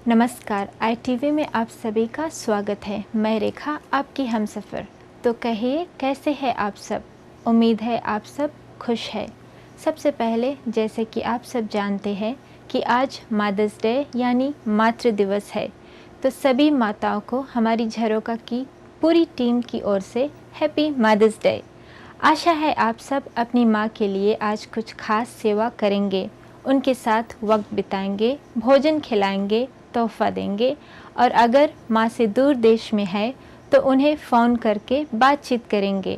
नमस्कार, ITV में आप सभी का स्वागत है। मैं रेखा, आपकी हमसफ़र। तो कहिए, कैसे हैं आप सब? उम्मीद है आप सब खुश हैं। सबसे पहले, जैसे कि आप सब जानते हैं कि आज मदर्स डे यानी मातृ दिवस है, तो सभी माताओं को हमारी झरोका की पूरी टीम की ओर से हैप्पी मदर्स डे। आशा है आप सब अपनी माँ के लिए आज कुछ खास सेवा करेंगे, उनके साथ वक्त बिताएंगे, भोजन खिलाएंगे, तोहफ़ा देंगे और अगर माँ से दूर देश में है तो उन्हें फ़ोन करके बातचीत करेंगे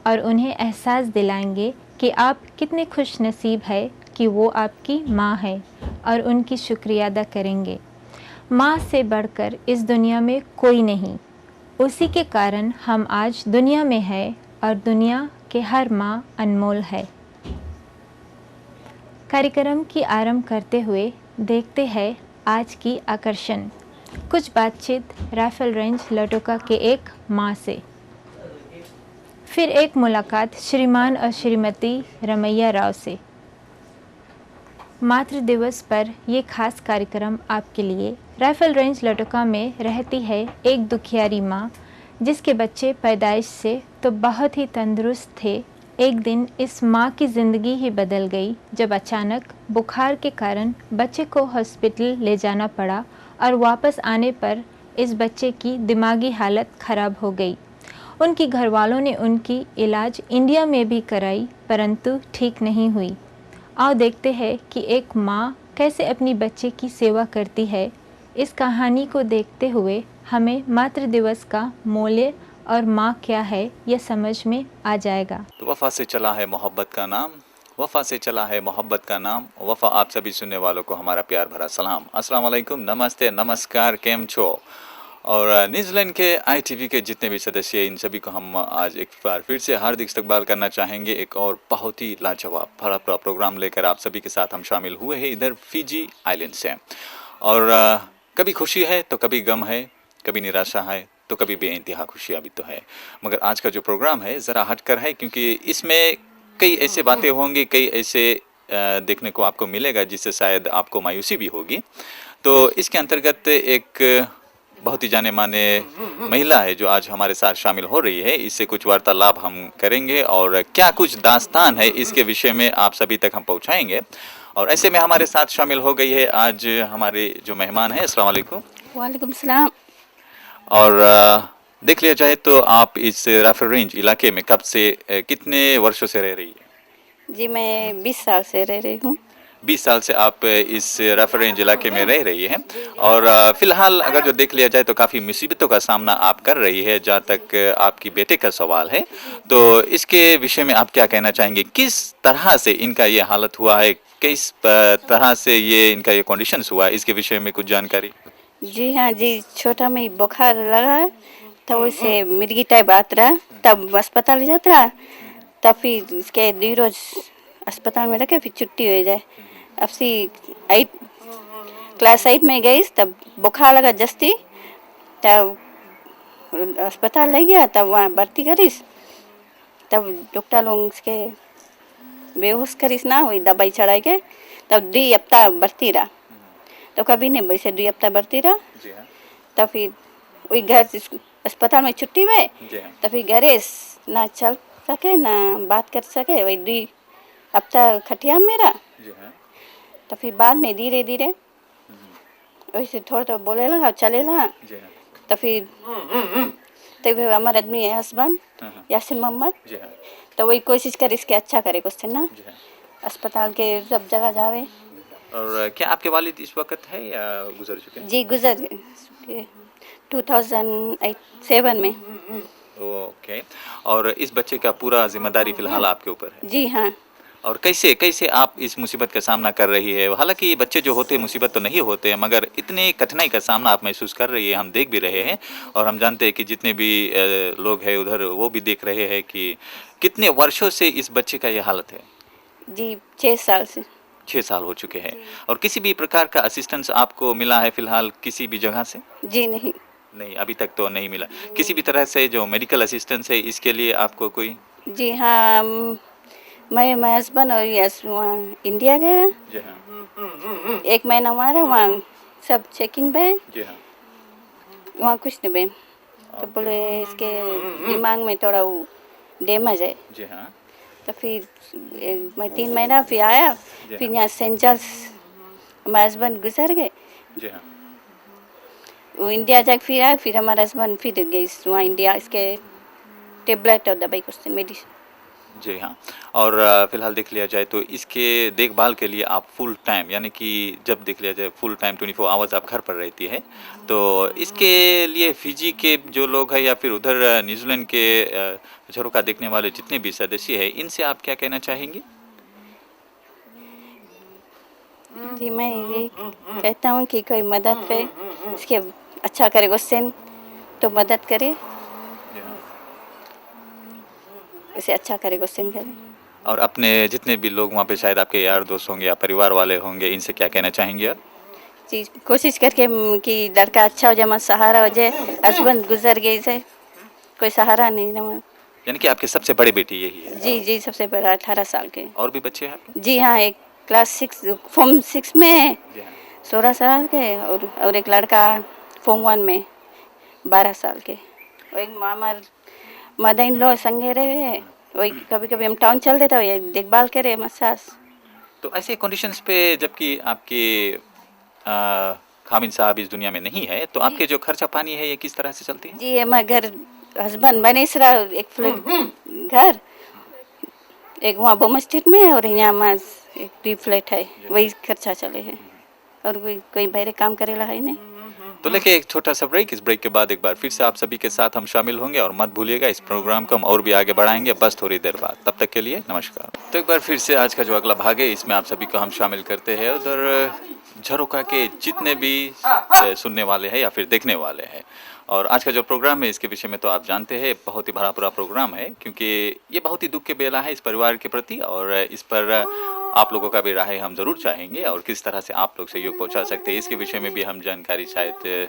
और उन्हें एहसास दिलाएंगे कि आप कितने खुश नसीब है कि वो आपकी माँ है और उनकी शुक्रिया अदा करेंगे। माँ से बढ़कर इस दुनिया में कोई नहीं, उसी के कारण हम आज दुनिया में हैं और दुनिया के हर माँ अनमोल है। कार्यक्रम की आरंभ करते हुए देखते हैं आज की आकर्षण, कुछ बातचीत राइफल रेंज लटोका के एक माँ से, फिर एक मुलाकात श्रीमान और श्रीमती रमैया राव से। मातृ दिवस पर ये खास कार्यक्रम आपके लिए। राइफल रेंज लटोका में रहती है एक दुखियारी माँ जिसके बच्चे पैदाइश से तो बहुत ही तंदुरुस्त थे। एक दिन इस माँ की ज़िंदगी ही बदल गई जब अचानक बुखार के कारण बच्चे को हॉस्पिटल ले जाना पड़ा और वापस आने पर इस बच्चे की दिमागी हालत ख़राब हो गई। उनकी घरवालों ने उनकी इलाज इंडिया में भी कराई परंतु ठीक नहीं हुई। आओ देखते हैं कि एक माँ कैसे अपनी बच्चे की सेवा करती है। इस कहानी को देखते हुए हमें मातृ दिवस का मूल्य और माँ क्या है यह समझ में आ जाएगा। तो वफ़ा से चला है मोहब्बत का नाम, वफ़ा से चला है मोहब्बत का नाम। वफ़ा आप सभी सुनने वालों को हमारा प्यार भरा सलाम। अस्सलाम वालेकुम, नमस्ते, नमस्कार, केम छो। और न्यूजीलैंड के ITV के जितने भी सदस्य इन सभी को हम आज एक बार फिर से हार्दिक इस्तकबाल करना चाहेंगे। एक और बहुत ही लाजवाब भरा प्रोग्राम लेकर आप सभी के साथ हम शामिल हुए हैं इधर फिजी आइलैंड से। और कभी खुशी है तो कभी गम है, कभी निराशा है तो कभी बेइंतहा खुशियाँ भी तो है। मगर आज का जो प्रोग्राम है ज़रा हटकर है क्योंकि इसमें कई ऐसे बातें होंगी, कई ऐसे देखने को आपको मिलेगा जिससे शायद आपको मायूसी भी होगी। तो इसके अंतर्गत एक बहुत ही जाने माने महिला है जो आज हमारे साथ शामिल हो रही है। इससे कुछ वार्तालाप हम करेंगे और क्या कुछ दास्तान है इसके विषय में आप सभी तक हम पहुंचाएंगे। और ऐसे में हमारे साथ शामिल हो गई है आज हमारे जो मेहमान हैं। अस्सलाम वालेकुम। वालेकुम सलाम। और देख लिया जाए तो आप इस राइफल रेंज इलाके में कब से कितने वर्षों से रह रही है? जी मैं 20 साल से रह रही हूँ। 20 साल से आप इस राइफल रेंज इलाके में रह रही हैं। और फिलहाल अगर जो देख लिया जाए तो काफ़ी मुसीबतों का सामना आप कर रही है। जहाँ तक आपकी बेटे का सवाल है तो इसके विषय में आप क्या कहना चाहेंगे? किस तरह से इनका ये हालत हुआ है, किस तरह से ये इनका ये कंडीशंस हुआ है, इसके विषय में कुछ जानकारी? जी हाँ जी, छोटा में बुखार लगा तब उससे मिर्गी टाइप आता रहा, तब अस्पताल जाता रहा, तब फिर इसके 2 रोज अस्पताल में रखे, फिर छुट्टी हो जाए। अब सी 8 क्लास 8 में गई तब बुखार लगा जस्ती, तब अस्पताल ले गया, तब वहाँ भर्ती करीस, तब डॉक्टर लोग उसके बेहोश करीस ना हुई, दवाई चढ़ाई के तब 2 हफ्ता भर्ती रहा। तो कभी नहीं वैसे 2 हफ्ता भर्ती रहा। तब फिर वही घर अस्पताल में छुट्टी में, तब फिर घरे ना चल सके ना बात कर सके, वही 2 हफ्ता खटिया मेरा। तो फिर बाद में धीरे धीरे वैसे थोड़ा तो बोले लगा, चले लगा। तो फिर हमारे आदमी है हस्बैंड यासिन मोहम्मद, तो वही कोशिश करे इसके अच्छा करे कुछ ना, अस्पताल के सब जगह जावे। और क्या आपके वालिद इस वक्त है या गुजर चुके हैं? जी गुजर गए 2007 में। ओके। और इस बच्चे का पूरा जिम्मेदारी फिलहाल आपके ऊपर है? जी हाँ। और कैसे कैसे आप इस मुसीबत का सामना कर रही है? हालांकि बच्चे जो होते हैं मुसीबत तो नहीं होते हैं, मगर इतनी कठिनाई का सामना आप महसूस कर रही है, हम देख भी रहे हैं और हम जानते हैं कि जितने भी लोग हैं उधर वो भी देख रहे हैं कि कितने वर्षों से इस बच्चे का ये हालत है। जी 6 साल से। 6 साल हो चुके हैं। और किसी भी प्रकार का असिस्टेंस आपको मिला है फिलहाल किसी भी जगह से? जी नहीं। नहीं, अभी तक तो नहीं मिला। किसी भी तरह से जो मेडिकल असिस्टेंस है इसके लिए आपको कोई? जी हाँ, मैं हस्बैंड और यस वहाँ इंडिया गए, जी हाँ। 1 महीना हमारा वहाँ सब चेकिंग पे है, जी हाँ। वहाँ कुछ नहीं बे। तो बोले इसके दिमाग में थोड़ा वो डैमेज है। जी हाँ। तो फिर मैं 3 महीना फिर आया, जी फिर हाँ। यहाँ सेंट चार्ल्स हमारे हस्बैंड गुजर गए, जी हाँ। वो इंडिया जाके फिर आए, फिर हमारे हस्बैंड फिर गए वहाँ इंडिया, इसके टेबलेट और दवाई कुछ मेडिसिन। जी हाँ। और फिलहाल देख लिया जाए तो इसके देखभाल के लिए आप फुल टाइम, यानी कि जब देख लिया जाए फुल टाइम 24 आवर्स आप घर पर रहती है, तो इसके लिए फिजी के जो लोग हैं या फिर उधर न्यूजीलैंड के झरोखा देखने वाले जितने भी सदस्य हैं, इनसे आप क्या कहना चाहेंगे? जी मैं यही कहता हूँ कि कोई मदद करे, इसके अच्छा करे, क्वेश्चन तो मदद करे, जी हाँ। इसे अच्छा करे, क्वेश्चन करे। और अपने जितने भी लोग वहाँ पे शायद आपके यार दोस्त होंगे या परिवार वाले होंगे, इनसे क्या कहना चाहेंगे आप? जी कोशिश करके कि लड़का अच्छा हो जाए, मत सहारा हो जाए। हस्बैंड गुजर गए से कोई सहारा नहीं ना। यानी कि आपके सबसे बड़े बेटी यही है? जी जी सबसे बड़ा 18 साल के। और भी बच्चे हैं आपके? जी हाँ, एक क्लास 6 फॉर्म 6 में है, जी हाँ। 16 साल के, और एक लड़का फॉर्म 1 में 12 साल के। और एक मामा मदर इन लॉ संगे रहे हैं, वही कभी कभी हम टाउन चल देता है, देखभाल करे, मसाज। तो ऐसे कंडीशंस पे जबकि आपके खामिन साहब इस दुनिया में नहीं है, तो आपके जो खर्चा पानी है ये किस तरह से चलती है? जी हमारे घर हस्बैंड बने रहा, एक फ्लैट घर, एक वहाँ बोम स्ट्रीट में है, और यहाँ हमारे एक 2 फ्लैट है, वही खर्चा चले है, और कोई बाहर काम करेला है नहीं। तो लेके एक छोटा सा ब्रेक, इस ब्रेक के बाद एक बार फिर से आप सभी के साथ हम शामिल होंगे, और मत भूलिएगा इस प्रोग्राम को हम और भी आगे बढ़ाएंगे बस थोड़ी देर बाद। तब तक के लिए नमस्कार। तो एक बार फिर से आज का जो अगला भाग है, इसमें आप सभी को हम शामिल करते हैं उधर झरोखा के जितने भी सुनने वाले हैं या फिर देखने वाले हैं। और आज का जो प्रोग्राम है इसके विषय में तो आप जानते हैं, बहुत ही भरा पूरा प्रोग्राम है, क्योंकि ये बहुत ही दुख के बेला है इस परिवार के प्रति, और इस पर आप लोगों का भी राय हम ज़रूर चाहेंगे, और किस तरह से आप लोग सहयोग पहुंचा सकते हैं इसके विषय में भी हम जानकारी शायद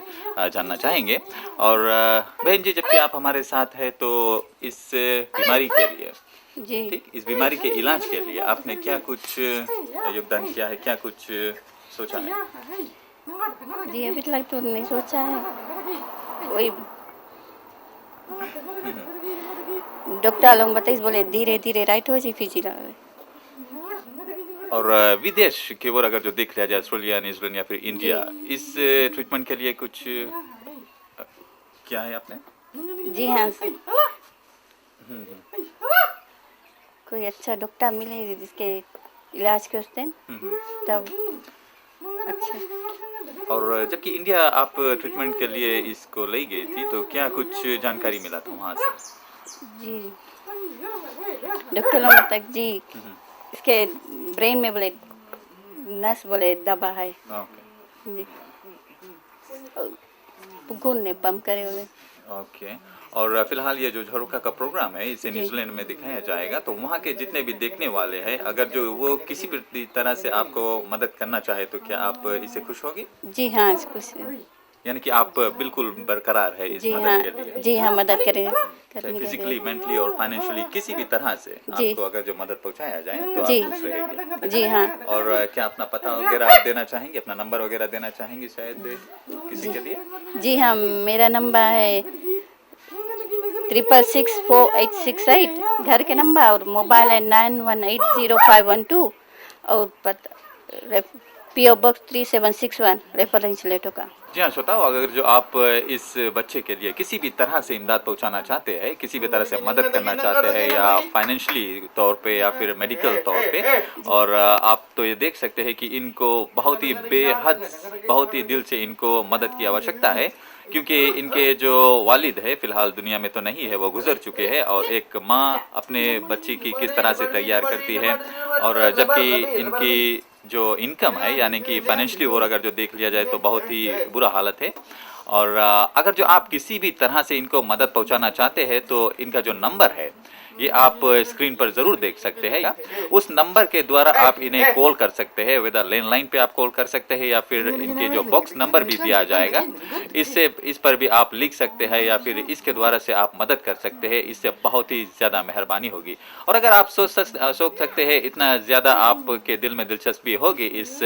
जानना चाहेंगे। और बहन जी, जबकि आप हमारे साथ हैं, तो इस बीमारी के लिए, जी ठीक, इस बीमारी के इलाज के लिए आपने क्या कुछ योगदान किया है, क्या कुछ सोचा है? जी अभी तक तो नहीं सोचा है, वही डॉक्टर लोग बताइए, बोले धीरे धीरे राइट हो जी फिजी लगा। और विदेश की ओर अगर जो देख लिया जाए, ऑस्ट्रेलिया, न्यूजीलैंड या फिर इंडिया, इस ट्रीटमेंट के लिए कुछ क्या है आपने? जी हाँ, कोई अच्छा डॉक्टर मिले जिसके इलाज के उससे तब अच्छा। और जबकि इंडिया आप ट्रीटमेंट के लिए इसको ले गई थी, तो क्या कुछ जानकारी मिला था वहाँ से? जी डॉक्टर लोग तक जी इसके ब्रेन में बोले नस बोले दबा है ओके। जी, खून ने पंप करे बोले। ओके। और फिलहाल ये जो झरोखा का प्रोग्राम है, इसे जी। न्यूजीलैंड में दिखाया जाएगा, तो वहाँ के जितने भी देखने वाले हैं, अगर जो वो किसी भी तरह से आपको मदद करना चाहे, तो क्या आप इससे खुश होगी? जी हाँ कुछ, यानी कि आप बिल्कुल बरकरार है इस जी हाँ, मदद के लिए? जी हाँ मदद करें, चाहे करने के फिजिकली, लिए। मेंटली और फाइनेंशियली किसी भी तरह से जी। आपको अगर जो मदद पहुंचाया जाए तो जी। आप खुश रहेंगे? जी हाँ। और क्या अपना पता वगैरह आप देना चाहेंगे, अपना नंबर वगैरह देना चाहेंगे शायद किसी के लिए? जी हाँ, मेरा नंबर है 6664868, घर के नंबर, और मोबाइल है 91805112, और पता PO बॉक्स 3761 रेफरेंस लेटो का। जी हाँ श्रोताओ, अगर जो आप इस बच्चे के लिए किसी भी तरह से इमदाद पहुंचाना चाहते हैं, किसी भी तरह से मदद करना चाहते हैं, या फाइनेंशियली तौर पे या फिर मेडिकल तौर पे, और आप तो ये देख सकते हैं कि इनको बहुत ही बेहद, बहुत ही दिल से इनको मदद की आवश्यकता है, क्योंकि इनके जो वालिद है फिलहाल दुनिया में तो नहीं है, वो गुजर चुके हैं, और एक माँ अपने बच्चे की किस तरह से तैयार करती है, और जबकि इनकी जो इनकम है, यानी कि फाइनेंशियली और अगर जो देख लिया जाए तो बहुत ही बुरा हालत है। और अगर जो आप किसी भी तरह से इनको मदद पहुंचाना चाहते हैं तो इनका जो नंबर है ये आप स्क्रीन पर ज़रूर देख सकते हैं, या उस नंबर के द्वारा आप इन्हें कॉल कर सकते हैं। वेदर लैंडलाइन पे आप कॉल कर सकते हैं या फिर इनके जो बॉक्स नंबर भी दिया जाएगा इससे इस पर भी आप लिख सकते हैं या फिर इसके द्वारा से आप मदद कर सकते हैं। इससे बहुत ही ज़्यादा मेहरबानी होगी। और अगर आप सोच सकते हैं इतना ज़्यादा आपके दिल में दिलचस्पी होगी इस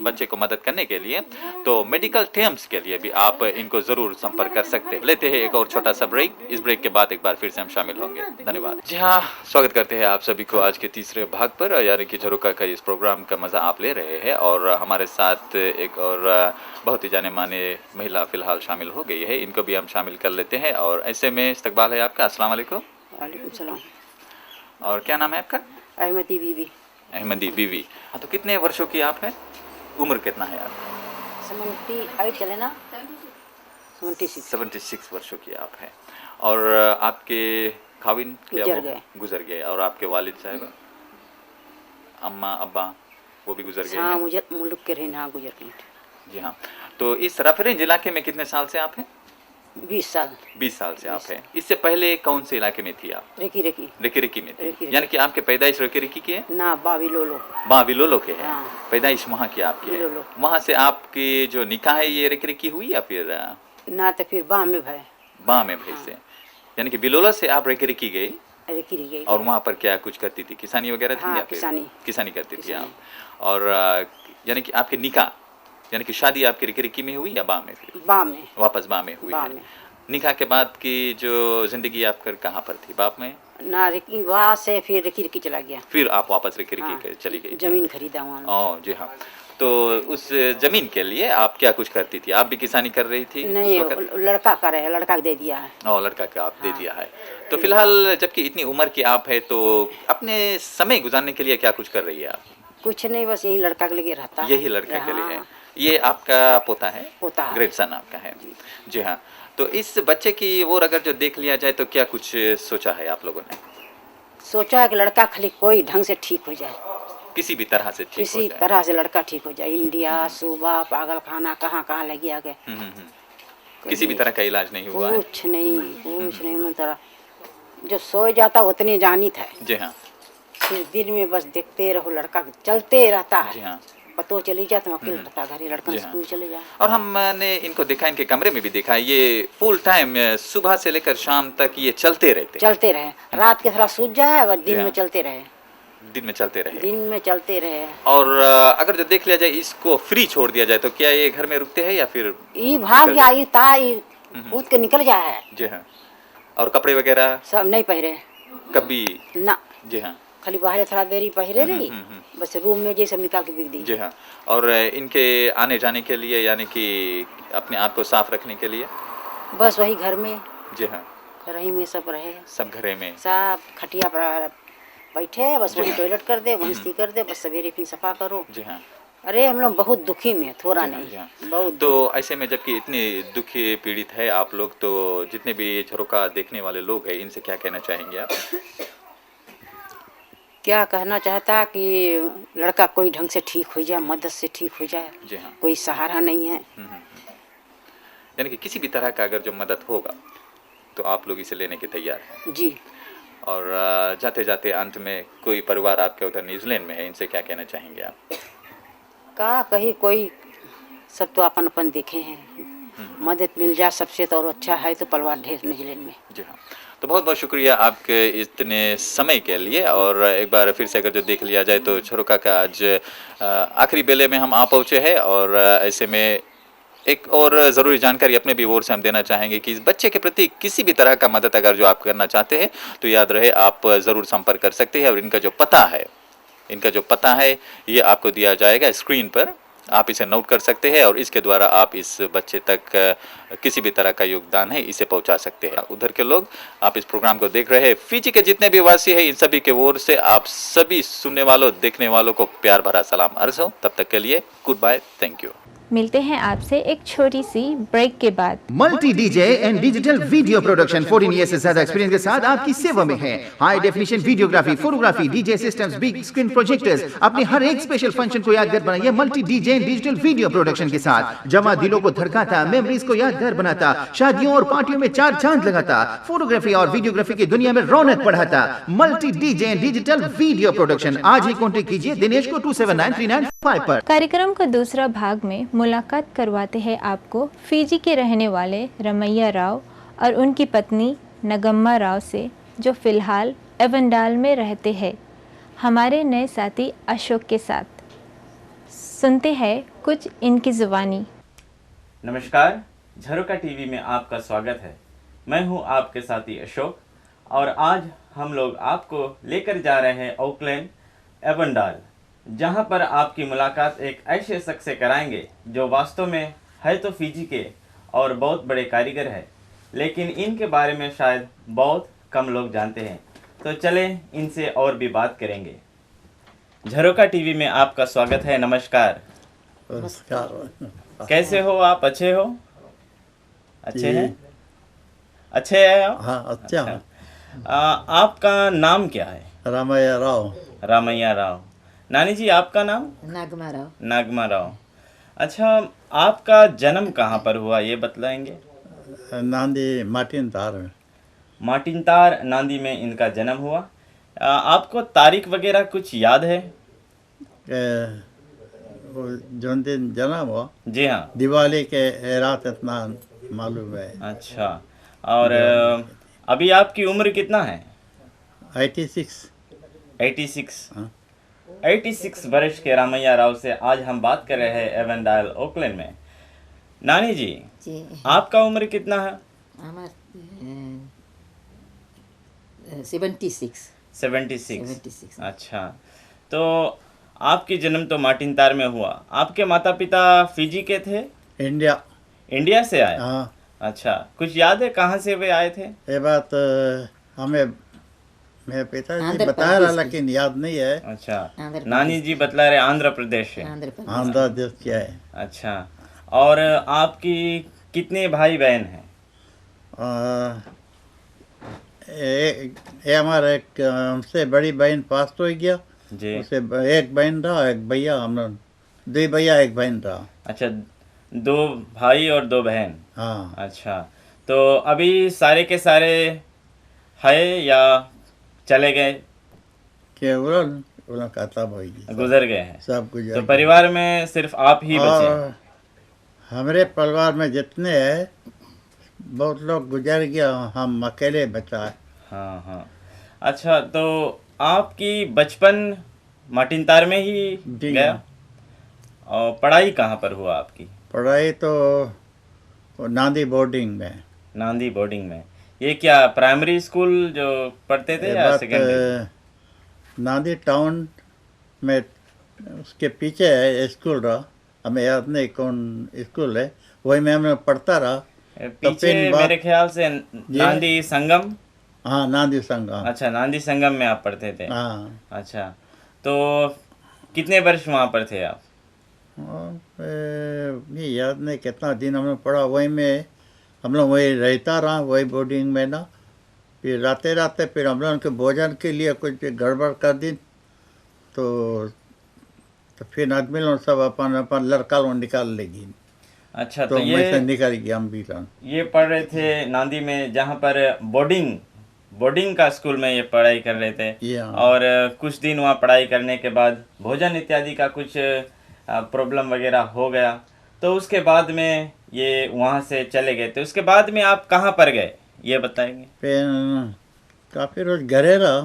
बच्चे को मदद करने के लिए, तो मेडिकल टर्म्स के लिए भी आप इनको ज़रूर संपर्क कर सकते हैं। लेते हैं एक और छोटा सा ब्रेक। इस ब्रेक के बाद एक बार फिर से हम शामिल होंगे। धन्यवाद। जी हाँ, स्वागत करते हैं आप सभी को आज के तीसरे भाग पर, यानी कि झरोका का इस प्रोग्राम का मज़ा आप ले रहे हैं। और हमारे साथ एक और बहुत ही जाने माने महिला फ़िलहाल शामिल हो गई है, इनको भी हम शामिल कर लेते हैं। और ऐसे में इस्तकबाल है आपका। अस्सलाम वालेकुम। वालेकुम सलाम। और क्या नाम है आपका? अहमदी बीबी। अहमदी बीवी। हाँ, तो कितने वर्षों की आप हैं? उम्र कितना है आप? 78 चले ना, 76 वर्षों की आप हैं। और आपके खाविन गुजर गए और आपके वालिद साहब, अम्मा अब्बा वो भी गुजर गए? हाँ, मुझे मुल्क के रहना गुजर गए। जी हाँ। तो इस रेफरेंस इलाके में कितने साल से आप हैं? 20 साल। 20 साल से आप हैं। इससे पहले कौन से इलाके में थी आप? रेकी में थी। यानी कि आपके पैदाइश रेकी की है ना? बाविलोलो के है। हाँ। पैदाइश वहाँ की आपकी है। वहाँ से आपकी जो निकाह है ये रेकी हुई या फिर ना? तो फिर बाँ में भाई से, यानी कि बिलोला से आप रेकी गई। और वहाँ पर क्या कुछ करती थी? किसानी वगैरह थी? हाँ, या फिर किसानी करती थी आप? किसानी। और यानी कि आपके निकाह यानी कि शादी आपकी रेकी में हुई या बा में? फिर वापस बा में हुई है। निकाह के बाद की जो जिंदगी आपका कहाँ पर थी? बाप में ना? वहाँ से फिर रेकी चला गया। फिर आप वापस रेकी चली गई? जमीन खरीदा वहाँ। जी हाँ। तो उस जमीन के लिए आप क्या कुछ करती थी? आप भी किसानी कर रही थी? नहीं, लड़का का है, लड़का दे दिया है। लड़का का आप दे दिया है। तो फिलहाल जबकि इतनी उम्र की आप है तो अपने समय गुजारने के लिए क्या कुछ कर रही है आप? कुछ नहीं, बस यही लड़का के लिए रहता है। यही लड़का के लिए है। ये आपका पोता है? ग्रेट सन आपका है। जी हाँ। तो इस बच्चे की ओर अगर जो देख लिया जाए तो क्या कुछ सोचा है आप लोगों ने? सोचा है कि लड़का खाली कोई ढंग से ठीक हो जाए, किसी भी तरह से किसी तरह से लड़का ठीक हो जाए। इंडिया, सूबा, पागल खाना कहाँ ले गया गए। किसी भी तरह का इलाज नहीं हुआ? कुछ नहीं मतलब जो सो जाता उतनी जानी था। जी हाँ। फिर दिन में बस देखते रहो, लड़का चलते रहता है। जी हाँ। पतो चली जाए तो अकेले रहता घर, लड़का स्कूल चले जाए। और हमने इनको देखा, इनके कमरे में भी देखा, ये फुल टाइम सुबह से लेकर शाम तक ये चलते रहे। रात के थोड़ा सूझ जाए और दिन में चलते रहे। और अगर जो देख लिया जाए इसको फ्री छोड़ दिया जाए तो क्या ये घर में रुकते हैं या फिर ये भाग जाए कूद के निकल जाए है? जी हाँ। और कपड़े वगैरह सब नहीं पहरे कभी ना? जी हाँ। खाली बाहर थोड़ा देरी पहरे रही, बस रूम में जैसे निकाल के बिक दी। जी हाँ। और इनके आने जाने के लिए यानी कि अपने आप को साफ रखने के लिए बस वही घर में? जी हाँ। घर ही में सब रहे, सब घरे में, सब खटिया पर बैठे, बस वही टॉयलेट कर दे, वही कर दे, बस सवेरे फिर सफा करो। जी हाँ। अरे हम लोग बहुत दुखी में, थोड़ा नहीं बहुत। तो ऐसे में जबकि इतने दुखी पीड़ित है आप लोग, तो जितने भी झरोका देखने वाले लोग हैं इनसे क्या कहना चाहेंगे आप? क्या कहना चाहता कि लड़का कोई ढंग से ठीक हो जाए, मदद से ठीक हो जाए। जी हाँ। कोई सहारा नहीं है। यानी कि किसी भी तरह का अगर जो मदद होगा तो आप लोग इसे लेने के तैयार हैं? जी। और जाते जाते अंत में कोई परिवार आपके उधर न्यूजीलैंड में है, इनसे क्या कहना चाहेंगे आप? का कहीं कोई सब तो अपन देखे हैं, मदद मिल जाए सबसे तो और अच्छा है, तो परिवार ढेर न्यूजीलैंड में। जी हाँ। तो बहुत बहुत शुक्रिया आपके इतने समय के लिए। और एक बार फिर से अगर जो देख लिया जाए तो झरोका का आज आखिरी बेले में हम आ पहुँचे हैं। और ऐसे में एक और ज़रूरी जानकारी अपने भी ओर से हम देना चाहेंगे कि इस बच्चे के प्रति किसी भी तरह का मदद अगर जो आप करना चाहते हैं तो याद रहे आप ज़रूर संपर्क कर सकते हैं। और इनका जो पता है ये आपको दिया जाएगा स्क्रीन पर, आप इसे नोट कर सकते हैं और इसके द्वारा आप इस बच्चे तक किसी भी तरह का योगदान है इसे पहुंचा सकते हैं। उधर के लोग आप इस प्रोग्राम को देख रहे हैं, फिजी के जितने भी वासी हैं इन सभी के ओर से आप सभी सुनने वालों देखने वालों को प्यार भरा सलाम अर्ज़ हो। तब तक के लिए गुड बाय, थैंक यू। मिलते हैं आपसे एक छोटी सी ब्रेक के बाद। Multi DJ and digital video production 14 year से ज्यादा एक्सपीरियंस के साथ आपकी सेवा में है। High definition videography, photography, DJ systems, big screen projectors, अपने हर एक स्पेशल फंक्शन को यादगार बनाइए multi DJ and digital video production के साथ। जमा दिलों को धड़काता, मेमोरीज को यादगार बनाता, शादियों और पार्टियों में चार चांद लगाता, फोटोग्राफी और वीडियोग्राफी की दुनिया में रौनक बढ़ाता। Multi DJ and digital video production, आज ही कॉन्टेक्ट कीजिए दिनेश को 279395 पर। कार्यक्रम का दूसरा भाग में मुलाकात करवाते हैं आपको फिजी के रहने वाले रमैया राव और उनकी पत्नी नगम्मा राव से, जो फिलहाल एवंडाल में रहते हैं, हमारे नए साथी अशोक के साथ। सुनते हैं कुछ इनकी जुबानी। नमस्कार, झरोका टीवी में आपका स्वागत है। मैं हूं आपके साथी अशोक और आज हम लोग आपको लेकर जा रहे हैं ओकलैंड एवंडाल, जहां पर आपकी मुलाकात एक ऐसे शख्स से कराएंगे जो वास्तव में है तो फिजी के और बहुत बड़े कारीगर है, लेकिन इनके बारे में शायद बहुत कम लोग जानते हैं। तो चलें इनसे और भी बात करेंगे। झरोका टीवी में आपका स्वागत है। नमस्कार। नमस्कार। कैसे हो आप? अच्छे हो? अच्छे हैं? अच्छे हैं आप? हाँ, अच्छा है। आपका नाम क्या है? रामैया राव। रामैया राव। नानी जी, आपका नाम? नागमा राव। नागमा राव। अच्छा, आपका जन्म कहाँ पर हुआ ये बतलाएंगे? नांदी मार्टिनतार में। मार्टिनतार नांदी में इनका जन्म हुआ। आपको तारीख वगैरह कुछ याद है? वो जो दिन जन्म हुआ, जी हाँ, दिवाली के रात इतना मालूम है। अच्छा। और अभी आपकी उम्र कितना है? 86। 86। हाँ। 86 वर्ष के रामैया राव से आज हम बात कर रहे हैं एवंडाल ओकलैंड में। नानी जी, जी आपका उम्र कितना है? हमार 76। 76। अच्छा, तो आपकी जन्म तो मार्टिनतार में हुआ। आपके माता पिता फिजी के थे? इंडिया। इंडिया से आए? हाँ। अच्छा, कुछ याद है कहाँ से वे आए थे? ये बात हमें मेरे पिताजी आंध्र बता रहा, प्रदेश लेकिन याद नहीं है। अच्छा, आंध्र नानी जी बतला रहे आंध्र प्रदेश से। आंध्र प्रदेश। आंध्र प्रदेश क्या है। अच्छा, और आपकी कितने भाई बहन हैं? ये हमारा एक हमसे बड़ी बहन पास तो हो गया जी। उसे एक बहन रहा, एक भैया, हम लोग 2 भैया 1 बहन रहा। अच्छा, 2 भाई और 2 बहन। हाँ। अच्छा, तो अभी सारे के सारे है या चले गए? केवल खत्म हो गई, गुजर गए हैं। सब गुजर तो गए। परिवार में सिर्फ आप ही बचे हैं? और हमारे परिवार में जितने हैं बहुत लोग गुजर गया, हम अकेले बचा है। हाँ हाँ। अच्छा, तो आपकी बचपन मार्टिनतार में ही जी। गया और पढ़ाई कहाँ पर हुआ आपकी? पढ़ाई तो नांदी बोर्डिंग में। नांदी बोर्डिंग में। ये क्या प्राइमरी स्कूल जो पढ़ते थे ये या बात सेकेंडरी? नांदी टाउन में उसके पीछे है स्कूल रहा, हमें याद नहीं कौन स्कूल है, वही में हमें पढ़ता रहा। पीछे फिर बात- मेरे ख्याल से नांदी संगम। हाँ, नांदी संगम। अच्छा, नांदी संगम में आप पढ़ते थे। हाँ। अच्छा, तो कितने वर्ष वहाँ पर थे आप? ये याद नहीं कितना दिन हमने पढ़ा, वही में हम लोग वही रहता रहा, वही बोर्डिंग में ना। फिर राते फिर हम लोग के भोजन के लिए कुछ गड़बड़ कर दी तो फिर आदमी लोग सब अपन लड़का लोग निकाल लेगी। अच्छा, तो तो मैं से ये निकल गया हम भी लोग। ये पढ़ रहे थे नांदी में, जहाँ पर बोर्डिंग का स्कूल में ये पढ़ाई कर रहे थे। ये हाँ। और कुछ दिन वहाँ पढ़ाई करने के बाद भोजन इत्यादि का कुछ प्रॉब्लम वगैरह हो गया, तो उसके बाद में ये वहाँ से चले गए थे। उसके बाद में आप कहाँ पर गए ये बताएंगे? फिर काफ़ी रोज घरे रहा।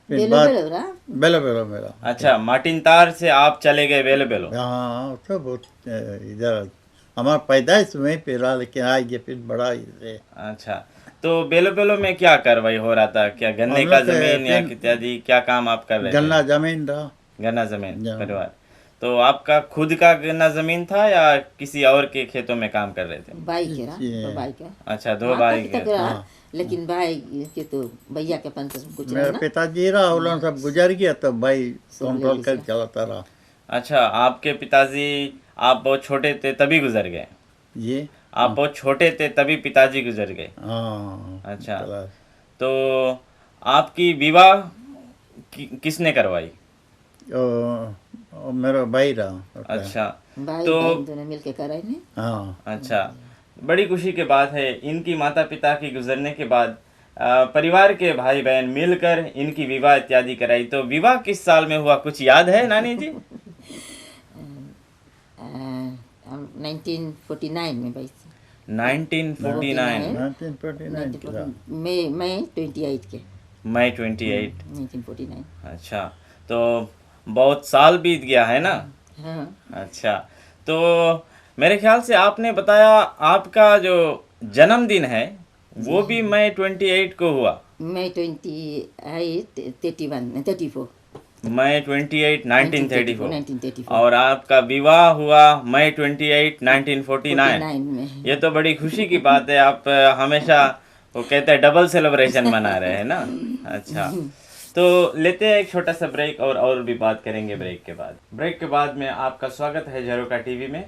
फिर बेलो बाद बेलो रहा। बेलो मेरा। अच्छा, मार्टिनतार से आप चले गए बेलो। हाँ, तो बहुत इधर हमारा पैदाइश में फिर रहा, लेकिन आ गया फिर बड़ा इधर। अच्छा, तो बेलो में क्या कार्रवाई हो रहा था? क्या गन्ने हम का लोग के जमीन या फिर- इत्यादि क्या काम आप कर रहे थे? गन्ना जमीन रहा। गन्ना जमीन हाँ। परिवार। तो आपका खुद का गन्ना जमीन था या किसी और के खेतों में काम कर रहे थे? भाई के रहा, ये- तो भाई का। अच्छा, 2 हाँ, भाई तक के। रहा, लेकिन भाई के तो भैया के पंच कुछ रहा मेरे ना। पिताजी रहा, उन्होंने सब गुजर गया, तो भाई सब कंट्रोल ले कर लिया। चलाता रहा। अच्छा, आपके पिताजी आप बहुत छोटे थे तभी गुजर गए? ये आप बहुत छोटे थे तभी पिताजी गुजर गए? हाँ अच्छा। चला। तो आपकी विवाह किसने करवाई? मेरा भाई रहा। अच्छा। भाई तो बहन दोनों मिलके कराए ने। हाँ अच्छा, बड़ी खुशी की बात है। इनकी माता पिता की गुजरने के बाद परिवार के भाई बहन मिलकर इनकी विवाह इत्यादि कराई। तो विवाह किस साल में हुआ, कुछ याद है नानी जी? 1949 में भाई। 1949 1949 मई 28 के। मई 28। 1949। अच्छा, तो बहुत साल बीत गया है ना? हाँ। अच्छा, तो मेरे ख्याल से आपने बताया आपका जो जन्मदिन है वो भी मई 28 को हुआ। मई 28 31 34 मई 28 1934 1934 और आपका विवाह हुआ मई 28 1949। 49 में। ये तो बड़ी खुशी की बात है। आप हमेशा वो कहते हैं डबल सेलिब्रेशन मना रहे हैं ना। अच्छा, तो लेते हैं एक छोटा सा ब्रेक और भी बात करेंगे ब्रेक के बाद। ब्रेक के बाद में आपका स्वागत है झरोका टीवी में।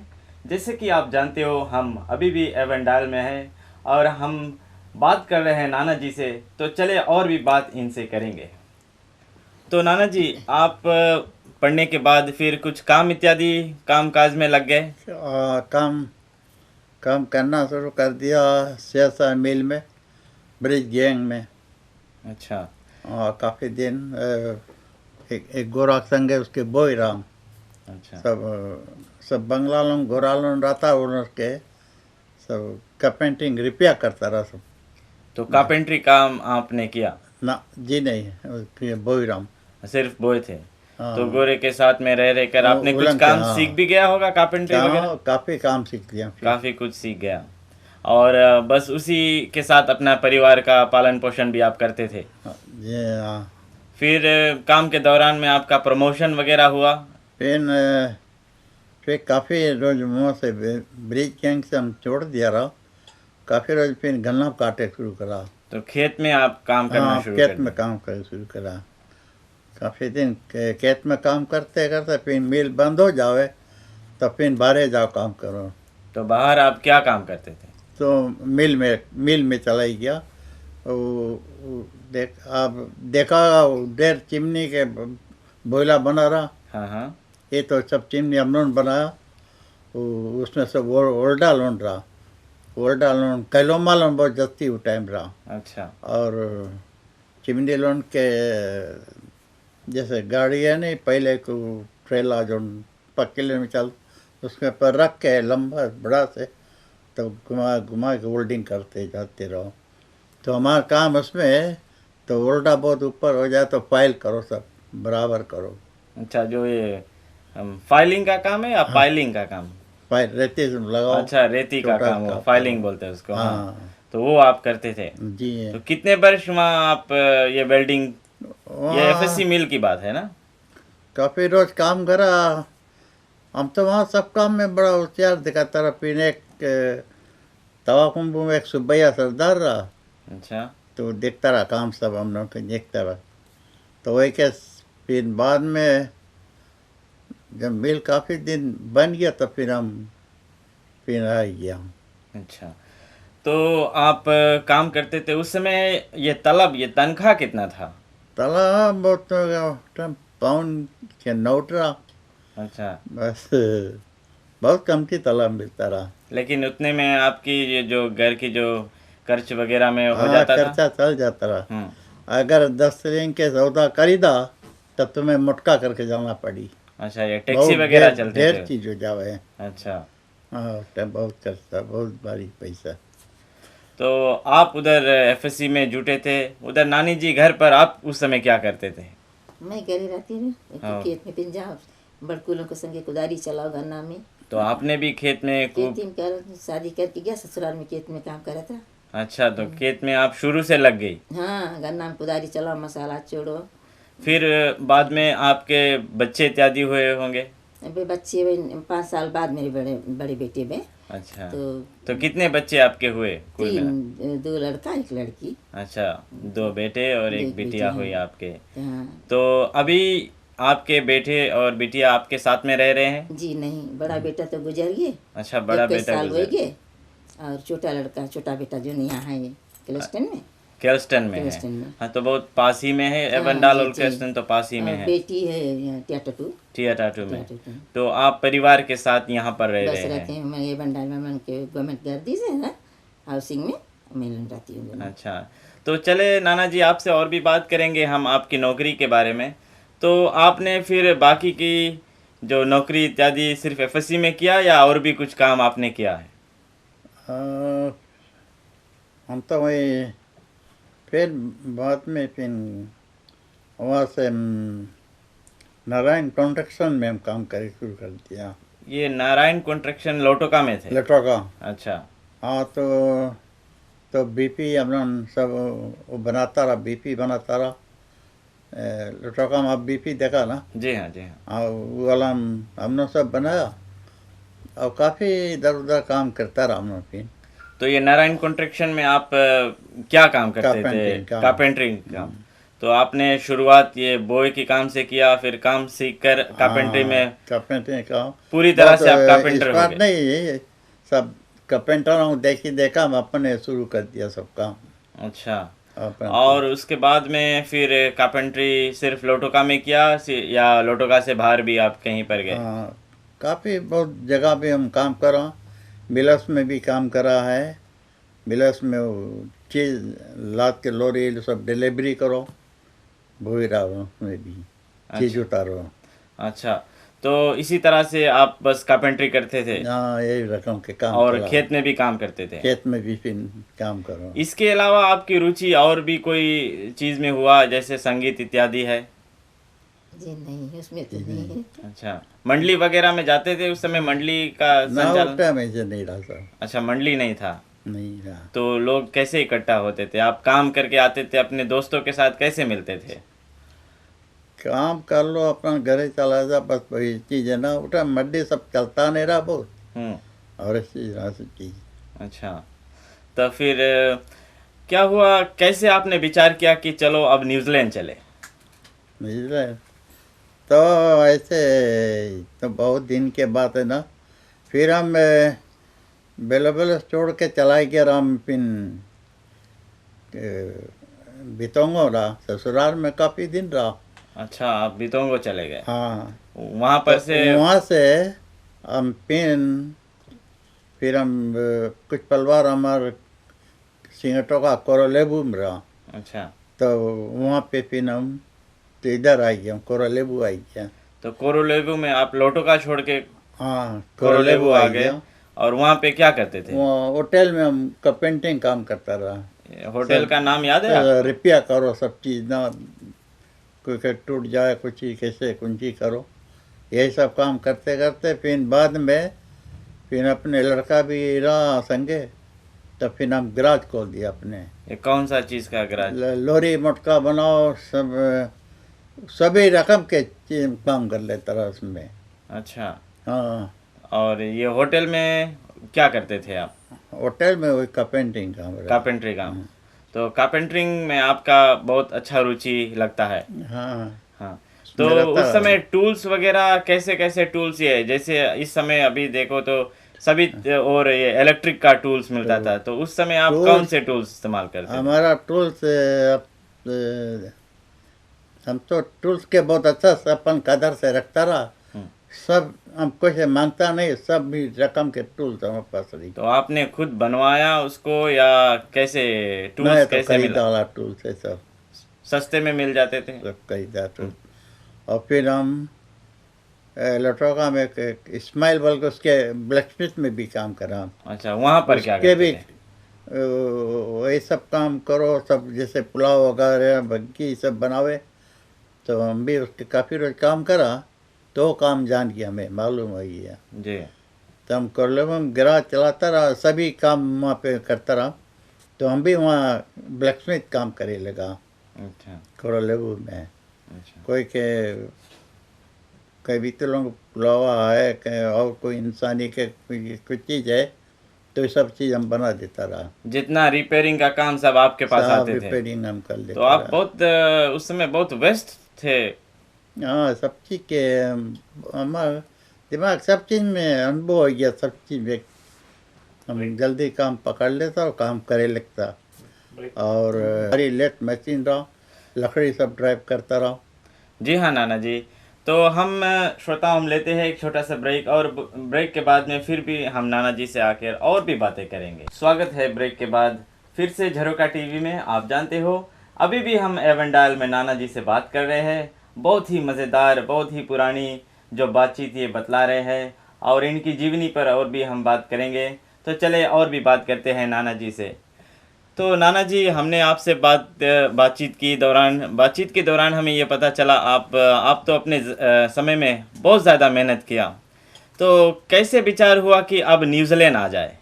जैसे कि आप जानते हो हम अभी भी एवंडाल में हैं और हम बात कर रहे हैं नाना जी से। तो चले और भी बात इनसे करेंगे। तो नाना जी, आप पढ़ने के बाद फिर कुछ काम इत्यादि काम काज में लग गए? काम करना शुरू कर दिया CSI मिल में, ब्रिज गैंग में। अच्छा। काफ़ी दिन एक गोरा संग है उसके बोई राम। अच्छा। सब बंगला लोग गोरा लोग रहता उनके सब कारपेंटिंग रिपेयर करता रहा सब। तो कारपेंट्री काम आपने किया? ना जी नहीं, बोई राम सिर्फ बोए थे? हाँ। तो गोरे के साथ में रह कर आपने कुछ काम हाँ। सीख भी गया होगा कारपेंट्री वगैरह? काफ़ी काम सीख लिया फिर। काफ़ी कुछ सीख गया और बस उसी के साथ अपना परिवार का पालन पोषण भी आप करते थे? जी हाँ। फिर काम के दौरान में आपका प्रमोशन वगैरह हुआ? फिर काफ़ी रोज मुँह से ब्रिज गैंग से हम छोड़ दिया रहा। काफ़ी रोज फिर गन्ना काटे शुरू करा। तो खेत में आप काम करना शुरू खेत कर में दिए? काम कर शुरू करा। काफ़ी दिन खेत में काम करते करते फिर मिल बंद हो जावे तो फिर बाहर जाओ काम करो। तो बाहर आप क्या काम करते थे? तो मिल में चला ही गया। आप देखा डेर चिमनी के बोला बना रहा। हाँ हाँ। ये तो सब चिमनी हम लोगों ने बनाया। उसमें सब ओल्डा लोन रहा। ओल्डा लोन कैलोमा लोन बहुत जस्ती वो टाइम रहा। अच्छा। और चिमनी लोन के जैसे गाड़ी है नहीं, पहले को ट्रेला जो पक्के में चल उसके पर रख के लंबा बड़ा से तो घुमा घुमा के होल्डिंग करते जाते रहो। तो हमारा काम उसमें तो ओल्डा बहुत ऊपर हो जाए तो फाइल करो, सब बराबर करो। अच्छा, जो ये फाइलिंग का काम है या पाइलिंग का काम? फाइल रेती से लगाओ। अच्छा, रेती का छोटा काम, वो काम फाइलिंग बोलते हैं उसको। हाँ। हाँ तो वो आप करते थे? जी। तो कितने वर्ष वहाँ आप ये वेल्डिंग, ये वहाँ FSC मिल की बात है ना? काफ़ी रोज काम करा। हम तो वहाँ सब काम में बड़ा होशियार दिखाता रहा। फिर एक तवा कुंभू में एक सुबैया सरदार रहा। अच्छा। तो देखता रहा काम सब हम लोग देखता रहा। तो वही के फिर बाद में जब मिल काफ़ी दिन बन गया तो फिर आ गया। अच्छा, तो आप काम करते थे उस समय, ये तलब, ये तनख्वाह कितना था? तला बहुत पाउंड के नोट रहा। अच्छा। बस बहुत कम की तला मिलता रहा। लेकिन उतने में आपकी ये जो घर की जो खर्च वगैरह में हो हाँ, जाता था? खर्चा चल जाता रहा। हम्म। अगर 10 रिंग के सौदा खरीदा तब तुम्हें मोटका करके जाना पड़ी। अच्छा, ये टैक्सी वगैरह चलते ढेर थे? चीज हो जावे। अच्छा। हाँ, बहुत खर्चा, बहुत भारी पैसा। तो आप उधर FSC में जुटे थे, उधर नानी जी घर पर आप उस समय क्या करते थे? मैं घरे रहती हूँ। हाँ। खेत में पिन जाओ, बड़कुलों के संगे कुदारी चलाओ गन्ना में। तो आपने भी खेत में खेती में कर शादी करके गया ससुराल में, खेत में काम करा था। अच्छा, तो खेत में आप शुरू से लग गई? हाँ, गन्ना में कुदारी चलाओ, मसाला चोड़ो। फिर बाद में आपके बच्चे इत्यादि हुए होंगे? अभी बच्चे 5 साल बाद मेरे बड़े बेटे में। अच्छा, तो तो कितने बच्चे आपके हुए कुल मिला? 2 लड़का 1 लड़की। अच्छा, 2 बेटे और 1 एक बिटिया बेटी, हुई हाँ। आपके। हाँ। तो अभी आपके बेटे और बिटिया आपके साथ में रह रहे हैं? जी नहीं, बड़ा बेटा तो गुजर गए, अच्छा, बड़ा 21 बेटा साल हो गुजर गए, और छोटा बेटा जो यहाँ है क्लिस्टन में। केल्स्टन में है। केल्स्टन में। हाँ, तो बहुत पास ही में है। हाँ, एवंडाल जी, और जी। केल्स्टन तो पास ही में और है, बेटी है टियाटाटू, टियाटाटू में। टियाटाटू। तो आप परिवार के साथ यहाँ पर रह बस रहे रहते हैं? हैं। मैं ये बंडाल में मन के गवर्नमेंट गर्दी से है हाउसिंग में मिलन रहती हूँ। अच्छा, तो चले नाना जी, आपसे और भी बात करेंगे हम आपकी नौकरी के बारे में। तो आपने फिर बाकी की जो नौकरी इत्यादि सिर्फ एफएससी में किया या और भी कुछ काम आपने किया है? हम तो वही फिर बाद में फिर वहाँ से नारायण कंस्ट्रक्शन में हम काम करे शुरू कर दिया। ये नारायण कंस्ट्रक्शन लोटोका में थे? लेटो का। अच्छा। हाँ, तो बीपी हम लोग सब वो बनाता रहा, बीपी बनाता रहा। लेटो का में आप बीपी देखा ना? जी हाँ, जी हाँ। हाँ, वो वाला हम लोग सब बनाया और काफ़ी इधर उधर काम करता रहा हम लोग फिर। तो ये नारायण कंस्ट्रक्शन में आप क्या काम करते थे? कारपेंटरिंग काम। कारपेंटरिंग काम। तो आपने शुरुआत ये बोए के काम से किया, फिर काम सीख कर कारपेंटरी में कारपेंटरिंग का पूरी तरह से आप कारपेंटर हो गए? नहीं, ये सब कारपेंटर हूँ, देखा हम अपने शुरू कर दिया सब काम। अच्छा। अपन और उसके बाद में फिर कारपेंटरी सिर्फ लोटोका में किया या लोटोका से बाहर भी आप कहीं पर गए? हाँ, काफ़ी बहुत जगह भी हम काम करा। मिलस में भी काम करा है। मिलस में वो चीज़ लाद के लोरी सब डिलीवरी करो, वही रहा उसमें भी चीज़ उतारो। अच्छा, तो इसी तरह से आप बस कारपेंटरी करते थे? हाँ, यही रकम के काम और करा। खेत में भी काम करते थे? खेत में भी फिर काम करो। इसके अलावा आपकी रुचि और भी कोई चीज़ में हुआ, जैसे संगीत इत्यादि है? जी नहीं, उसमें तो नहीं है। अच्छा, मंडली वगैरह में जाते थे? उस समय मंडली का ना संचालन? उस टाइम ऐसे नहीं रहा सर, अच्छा, मंडली नहीं था। नहीं रहा। तो लोग कैसे इकट्ठा होते थे? आप काम करके आते थे, अपने दोस्तों के साथ कैसे मिलते थे? काम कर लो, अपना घरे चला जा, बस वही चीज़ है ना। उठा मड्डी सब चलता नहीं रहा बहुत, और ऐसी तरह से चीज़। अच्छा, तो फिर क्या हुआ, कैसे आपने विचार किया कि चलो अब न्यूजीलैंड चले? न्यूजीलैंड तो ऐसे तो बहुत दिन के बाद है ना। फिर हम बेला छोड़ के चला गया राम पिन बितोंगो रहा, ससुराल में काफ़ी दिन रहा। अच्छा, आप बितोंगो चले गए? हाँ, वहाँ पर तो से वहाँ से हम फिर हम कुछ परिवार हमारे सिंगटो का कोरोलेबू में रहा। अच्छा, तो वहाँ पे फिर हम तो इधर आ गया, कोरोलेबू आ गया। तो कोरोलेबू में आप लोटोका छोड़ के हाँ, कोरोलेबू आ गए। और वहाँ पे क्या करते थे? वहाँ होटल में हम कारपेंटिंग काम करता रहा। होटल का नाम याद है आपको? रिपेयर करो सब चीज़ ना, कोई का टूट जाए कुछ चीज़ कैसे कुंजी करो, यही सब काम करते करते फिर बाद में फिर अपने लड़का भी रहा संगे। तो फिर हम गराज खोल दिया अपने। ये कौन सा चीज़ का गराज? लोरी मटका बनाओ, सब सभी रकम के चीज काम कर लेता रहा उसमें। अच्छा, हाँ, और ये होटल में क्या करते थे आप? होटल में वही कारपेंटिंग काम रहा। कारपेंटरी काम। तो कारपेंटरिंग में आपका बहुत अच्छा रुचि लगता है? हाँ, हाँ। तो मेरा उस समय टूल्स वगैरह कैसे कैसे टूल्स, ये जैसे इस समय अभी देखो तो सभी और ये इलेक्ट्रिक का टूल्स मिलता था, तो उस समय आप कौन से टूल्स इस्तेमाल करते थे? हमारा टूल्स हम तो टूल्स के बहुत अच्छा से अपन कदर से रखता रहा। सब हम कुछ मांगता नहीं, सब भी रकम के टूल्स हमारे पास रही। तो आपने खुद बनवाया उसको या कैसे टूल्स मैं तो कैसे मिला? खरीदा वाला टूल्स है सब, सस्ते में मिल जाते थे? सब खरीदा टूल। और फिर हम लटोका में इस्माइल बल्कि उसके ब्लैकस्मिथ में भी काम करा। अच्छा, वहाँ पर क्या उसके करते भी थे? वही सब काम करो, सब जैसे पुलाव वगैरह भग्गी सब बनावे। तो हम भी उसके काफ़ी रोज काम करा, तो काम जान गया, हमें मालूम हो गया जी। तो हम कर लो, हम गराज चलाता रहा, सभी काम वहाँ पे करता रहा। तो हम भी वहाँ ब्लैकस्मिथ काम करे लगा अच्छा, कोरोलेबू में। अच्छा। कोई के कभी तो लोग पुलावा है और कोई इंसानी के कुछ चीज़ है, तो ये सब चीज़ हम बना देता रहा। जितना रिपेयरिंग का काम सब आपके पास सब आते थे? रिपेयरिंग हम कर लेते तो आप रहा। बहुत उस समय बहुत व्यस्त थे हाँ, सब चीज़ के हमारा दिमाग सब चीज़ में अनुभव हो गया, सब चीज़ में हम जल्दी काम पकड़ लेता और काम करे लगता। और हमारी लेट मशीन रहा, लकड़ी सब ड्राइव करता रहा। जी हाँ नाना जी। तो हम श्रोता हम लेते हैं एक छोटा सा ब्रेक, और ब्रेक के बाद में फिर भी हम नाना जी से आकर और भी बातें करेंगे। स्वागत है ब्रेक के बाद फिर से झरोका टीवी में। आप जानते हो अभी भी हम एवंडाल में नाना जी से बात कर रहे हैं। बहुत ही मज़ेदार, बहुत ही पुरानी जो बातचीत ये बतला रहे हैं, और इनकी जीवनी पर और भी हम बात करेंगे। तो चले और भी बात करते हैं नाना जी से। तो नाना जी, हमने आपसे बातचीत के दौरान हमें ये पता चला आप तो अपने समय में बहुत ज़्यादा मेहनत किया। तो कैसे विचार हुआ कि अब न्यूजीलैंड आ जाए?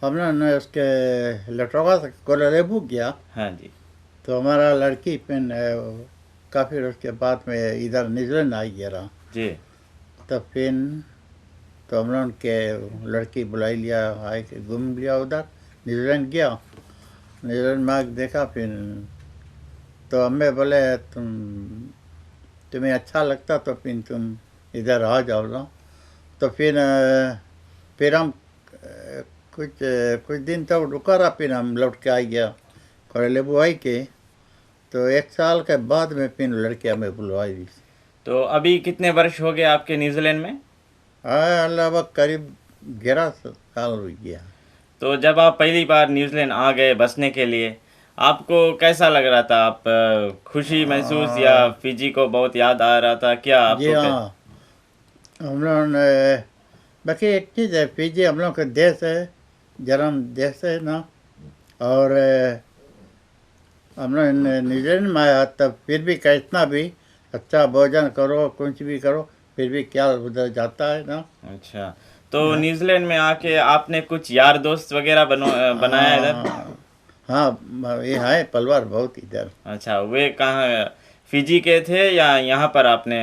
हमने न उसके लटोगा से कोलरेबू किया। हाँ जी। तो हमारा लड़की फिर काफ़ी उसके बाद में इधर न्यूजीलैंड आ गया रहा जी। तब फिर तो हमने उनके लड़की बुलाई लिया, आए के घूम लिया उधर। न्यूजीलैंड गया, न्यूजीलैंड में आके देखा। फिर तो हमें बोले तुम्हें अच्छा लगता तो फिर तुम इधर आ जाओ ना। तो फिर हम कुछ दिन तक रुका रहा, फिर हम लौट के आ गया कोलरेबू आई के। तो 1 साल के बाद में फिर लड़की हमें बुलवाई दी। तो अभी कितने वर्ष हो गए आपके न्यूजीलैंड में? अल्लाह करीब 11 साल हो गया। तो जब आप पहली बार न्यूजीलैंड आ गए बसने के लिए, आपको कैसा लग रहा था? आप खुशी महसूस या फिजी को बहुत याद आ रहा था क्या आपको? जी हाँ, हम लोग बाकी एक चीज़ है, फिजी हम लोग का देश है, जन्म देश है ना। और हम लोग न्यूजीलैंड में आया तब फिर भी कितना भी अच्छा भोजन करो, कुछ भी करो, फिर भी क्या उधर जाता है ना। अच्छा, तो न्यूजीलैंड में आके आपने कुछ यार दोस्त वगैरह बनाया इधर? हाँ, ये है परिवार बहुत इधर। अच्छा, वे कहाँ, फिजी के थे या यहाँ पर आपने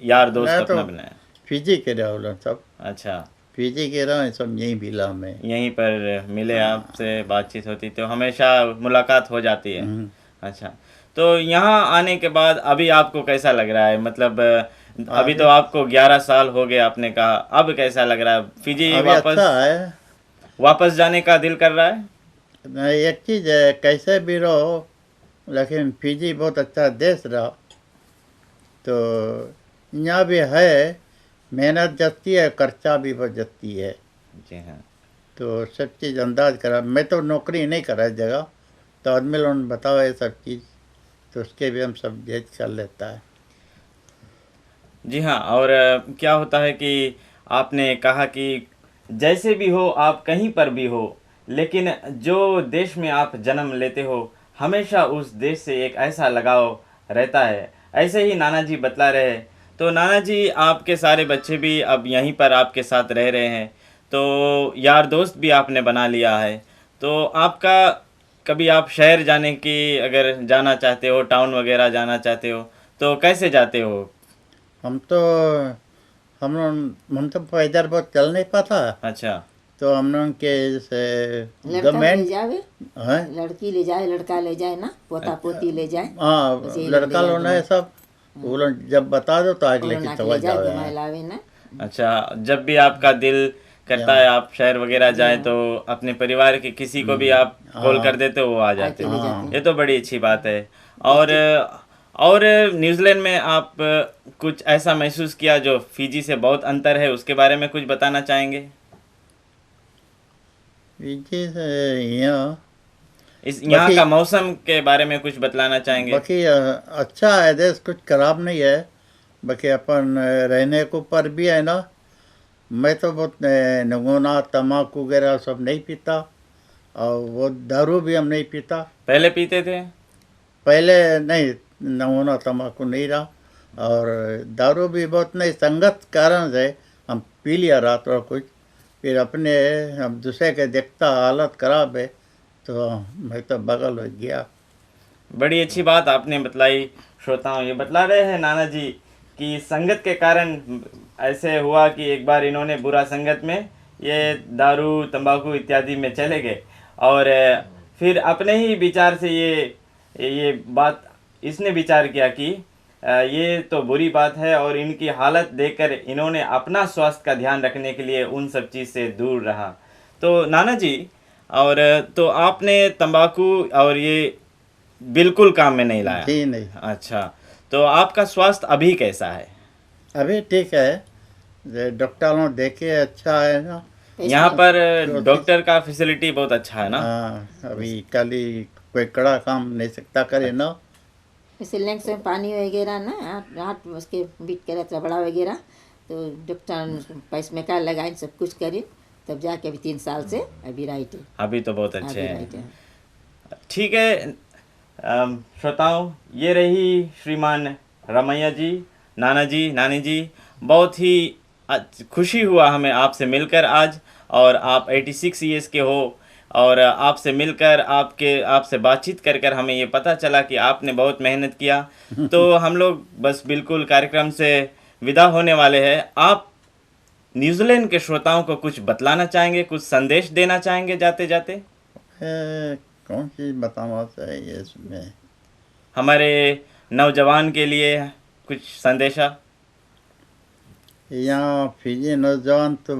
यार दोस्त अपना बनाया? फिजी के रहे लोग सब। अच्छा, फिजी के रहे सब यहीं मिला में, यहीं पर मिले, आपसे बातचीत होती तो हमेशा मुलाकात हो जाती है। अच्छा, तो यहाँ आने के बाद अभी आपको कैसा लग रहा है? मतलब अभी तो आपको 11 साल हो गए आपने कहा, अब कैसा लग रहा है? फिजी अच्छा है, वापस जाने का दिल कर रहा है? नहीं, एक चीज़ है, कैसे भी रहो लेकिन फिजी बहुत अच्छा देश रहा। तो यहाँ भी है, मेहनत जती है, खर्चा भी बहुत जती है। जी हाँ। तो सब चीज़ अंदाज करा। मैं तो नौकरी नहीं करा इस जगह, तो आदमी लोग बताओ ये सब चीज़, तो उसके भी हम सब जज कर लेता है। जी हाँ, और क्या होता है कि आपने कहा कि जैसे भी हो, आप कहीं पर भी हो, लेकिन जो देश में आप जन्म लेते हो हमेशा उस देश से एक ऐसा लगाव रहता है। ऐसे ही नाना जी बतला रहे। तो नाना जी, आपके सारे बच्चे भी अब यहीं पर आपके साथ रह रहे हैं, तो यार दोस्त भी आपने बना लिया है। तो आपका कभी आप शहर जाने की, अगर जाना चाहते हो, टाउन वगैरह जाना चाहते हो, तो कैसे जाते हो? हम तो इधर बहुत चल नहीं पाता। अच्छा, तो हम लोग के जैसे लड़का ले जावे, है, लड़की ले जाए, लड़का ले जाए ना, पोता पोती ले जाए। हाँ, बस ये लड़का ले लोग है सब, वो लोग जब बता दो तो आगे लेके चला ले जाए, जावे। घुमाए लावे ना। अच्छा, जब भी आपका दिल करता है आप शहर वगैरह जाएं, तो अपने परिवार के किसी को भी आप कॉल कर देते हो, वो आ जाते ले हो। जाते ये तो बड़ी अच्छी बात है। और न्यूजीलैंड में आप कुछ ऐसा महसूस किया जो फिजी से बहुत अंतर है, उसके बारे में कुछ बताना चाहेंगे? फिजी से यहाँ का मौसम के बारे में कुछ बतलाना चाहेंगे? बाकी अच्छा है देश, कुछ खराब नहीं है। बाकी अपन रहने के ऊपर भी है ना। मैं तो बहुत नगोना तम्बाकू वगैरह सब नहीं पीता, और वो दारू भी हम नहीं पीता। पहले पीते थे? पहले नहीं, नगोना तम्बाकू नहीं रहा, और दारू भी बहुत नहीं, संगत कारण से हम पी लिया रात और कुछ। फिर अपने हम दूसरे के देखता हालत खराब है तो मैं तो बगल हो गया। बड़ी अच्छी बात आपने बतलाई। श्रोताओं, ये बतला रहे हैं नाना जी कि संगत के कारण ऐसे हुआ कि एक बार इन्होंने बुरा संगत में ये दारू तंबाकू इत्यादि में चले गए, और फिर अपने ही विचार से ये बात इसने विचार किया कि ये तो बुरी बात है और इनकी हालत देखकर इन्होंने अपना स्वास्थ्य का ध्यान रखने के लिए उन सब चीज़ से दूर रहा। तो नाना जी, और तो आपने तंबाकू और ये बिल्कुल काम में नहीं लाया? जी नहीं। अच्छा, तो आपका स्वास्थ्य अभी कैसा है? अभी ठीक है, डॉक्टरों देखे अच्छा है ना। यहाँ पर डॉक्टर का फैसिलिटी बहुत अच्छा है ना? हाँ, अभी खाली कोई कड़ा काम नहीं सकता करे ना। जैसे लैंग्स में पानी वगैरह ना, हाथ उसके बीट कर चबड़ा वगैरह, तो डॉक्टर पैस में का लगाए सब कुछ करे, तब जाके अभी 3 साल से अभी राइट है। अभी तो बहुत अच्छे अभी हैं। राइट है। ठीक है श्रोताओं, ये रही श्रीमान रमैया जी, नाना जी, नानी जी। बहुत ही खुशी हुआ हमें आपसे मिलकर आज, और आप 86 ईयर्स के हो, और आपसे मिलकर आपसे बातचीत कर कर हमें ये पता चला कि आपने बहुत मेहनत किया। तो हम लोग बस बिल्कुल कार्यक्रम से विदा होने वाले हैं। आप न्यूजीलैंड के श्रोताओं को कुछ बतलाना चाहेंगे, कुछ संदेश देना चाहेंगे जाते जाते? कौन चीज़ बताना चाहिए इसमें? हमारे नौजवान के लिए कुछ संदेशा? यहाँ फिजी नौजवान तो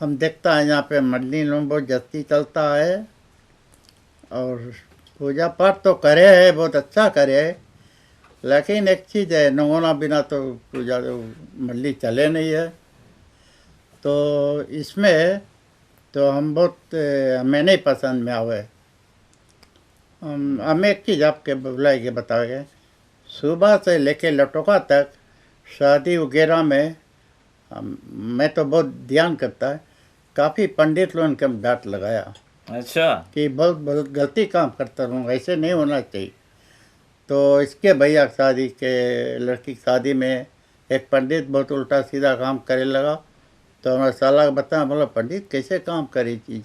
हम देखता है यहाँ पे मंडली लोग बहुत जस्ती चलता है, और पूजा पाठ तो करे है, बहुत अच्छा करे है, लेकिन एक चीज़ है, नंगोना बिना तो पूजा तो मंडली चले नहीं है। तो इसमें तो हम बहुत हमें नहीं पसंद में आवे। हम एक चीज़ आपके बुलाए के बताओगे, सुबह से लेके लटोका तक शादी वगैरह में मैं तो बहुत ध्यान करता है। काफ़ी पंडित लोगों ने हम डांट लगाया। अच्छा। कि बहुत बहुत गलती काम करता हूँ, ऐसे नहीं होना चाहिए। तो इसके भैया शादी के लड़की की शादी में एक पंडित बहुत उल्टा सीधा काम करे लगा। तो हमारे साला बताया, बोला पंडित कैसे काम करे चीज़?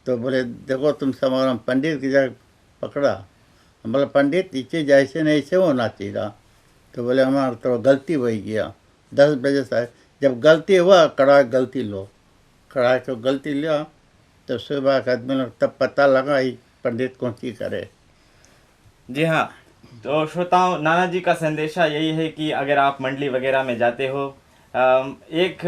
तो बोले देखो तुम समारोह पंडित की जगह पकड़ा। हम बोला पंडित ये चीज़ ऐसे नहीं ऐसे होना चाहिए। तो बोले हमारा तो गलती हो गया। 10 बजे से जब गलती हुआ, कड़ा गलती लो, कड़ा को गलती लिया, तो सुबह का आदमी लोग तब पता लगा ही पंडित कौन सी करे। जी हाँ, तो श्रोताओं, नाना जी का संदेशा यही है कि अगर आप मंडली वगैरह में जाते हो, एक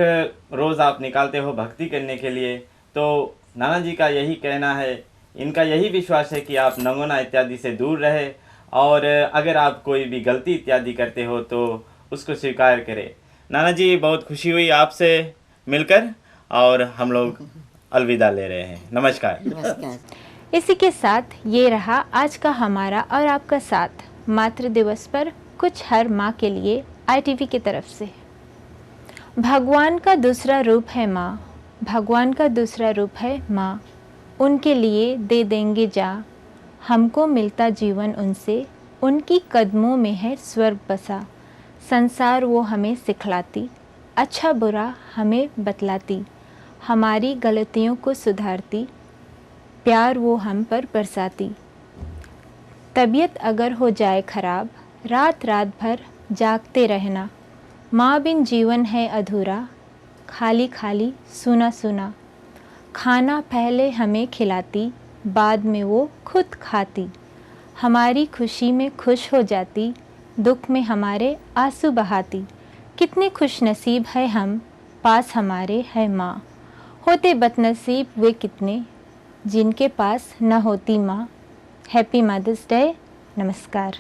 रोज़ आप निकालते हो भक्ति करने के लिए, तो नाना जी का यही कहना है, इनका यही विश्वास है कि आप नंगोना इत्यादि से दूर रहे, और अगर आप कोई भी गलती इत्यादि करते हो तो उसको स्वीकार करें। नाना जी, बहुत खुशी हुई आपसे मिलकर, और हम लोग अलविदा ले रहे हैं। नमस्कार। नमस्कार। इसी के साथ ये रहा आज का हमारा और आपका साथ मातृ दिवस पर कुछ हर माँ के लिए ITV की तरफ से। भगवान का दूसरा रूप है माँ, भगवान का दूसरा रूप है माँ, उनके लिए दे देंगे जा, हमको मिलता जीवन उनसे, उनकी कदमों में है स्वर्ग बसा। संसार वो हमें सिखलाती, अच्छा बुरा हमें बतलाती, हमारी गलतियों को सुधारती, प्यार वो हम पर बरसाती। तबीयत अगर हो जाए ख़राब, रात रात भर जागते रहना, माँ बिन जीवन है अधूरा, खाली खाली सुना सुना। खाना पहले हमें खिलाती, बाद में वो खुद खाती, हमारी खुशी में खुश हो जाती, दुख में हमारे आंसू बहाती। कितने खुश नसीब है हम, पास हमारे है माँ, होते बदनसीब वे कितने जिनके पास न होती माँ। Happy Mother's Day. नमस्कार।